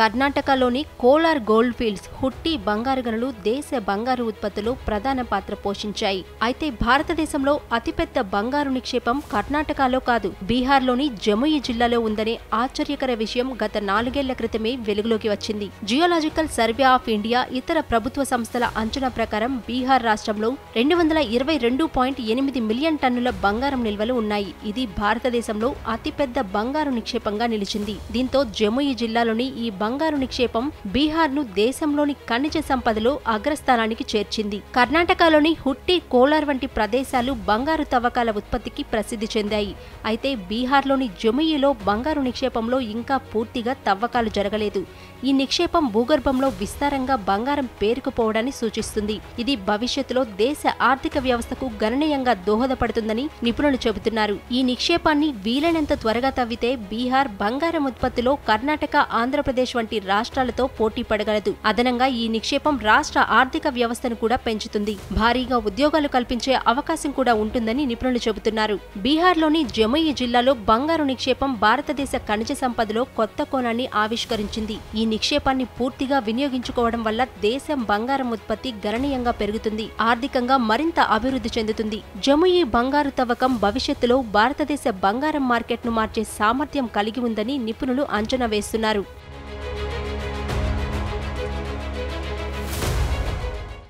కర్ణాటకలోని Kolar gold fields హుట్టి బంగారు గనులు దేశ బంగారు ఉత్పత్తిలో ప్రధాన పాత్ర పోషించాయి. అయితే భారతదేశంలో అతిపెద్ద బంగారు నిక్షేపం కర్ణాటకలో కాదు, బీహార్లోని జముయి జిల్లాలో ఉందనే ఆశ్చర్యకర విషయం గత 4 ఏళ్ల క్రితమే వెలుగులోకి వచ్చింది. జియోలాజికల్ సర్వే ఆఫ్ ఇండియా ఇతర ప్రభుత్వ సంస్థల అంచనా ప్రకారం బీహార్ రాష్ట్రంలో 222.8 మిలియన్ టన్నుల బంగారం నిల్వలు ఉన్నాయి. ఇది భారతదేశంలో అతిపెద్ద బంగారు నిక్షేపంగా నిలిచింది. దీంతో జముయి జిల్లాలోని ఈ బంగారు నిక్షేపం బీహార్ను దేశంలోని ఖనిజ సంపదలో అగ్రస్థానానికి చేర్చింది. కర్ణాటకలోని హుట్టి, కోలార్ వంటి ప్రదేశాలు బంగారు తవ్వకాల ఉత్పత్తికి ప్రసిద్ధి చెందాయి. అయితే బీహార్లోని జముయిలో బంగారు నిక్షేపంలో ఇంకా పూర్తిగా తవ్వకాలు జరగలేదు. ఈ నిక్షేపం భూగర్భంలో విస్తారంగా బంగారం పేరుకుపోవడాన్ని సూచిస్తుంది. ఇది భవిష్యత్తులో దేశ ఆర్థిక వ్యవస్థకు గణనీయంగా దోహదపడుతుందని నిపుణులు చెబుతున్నారు. ఈ నిక్షేపాన్ని వీలైనంత త్వరగా తవ్వితే బీహార్ బంగారం ఉత్పత్తిలో కర్ణాటక, ఆంధ్రప్రదేశ్ వంటి రాష్ట్రాలతో పోటీ పడగలదు. అదనంగా ఈ నిక్షేపం రాష్ట్ర ఆర్థిక వ్యవస్థను కూడా పెంచుతుంది. భారీగా ఉద్యోగాలు కల్పించే అవకాశం కూడా ఉంటుందని నిపుణులు చెబుతున్నారు. బీహార్లోని జముయి జిల్లాలో బంగారు నిక్షేపం భారతదేశ ఖనిజ సంపదలో కొత్త కోణాన్ని ఆవిష్కరించింది. ఈ నిక్షేపాన్ని పూర్తిగా వినియోగించుకోవడం వల్ల దేశం బంగారం ఉత్పత్తి గణనీయంగా పెరుగుతుంది, ఆర్థికంగా మరింత అభివృద్ధి చెందుతుంది. జముయి బంగారు తవ్వకం భవిష్యత్తులో భారతదేశ బంగారం మార్కెట్ను మార్చే సామర్థ్యం కలిగి ఉందని నిపుణులు అంచనా వేస్తున్నారు.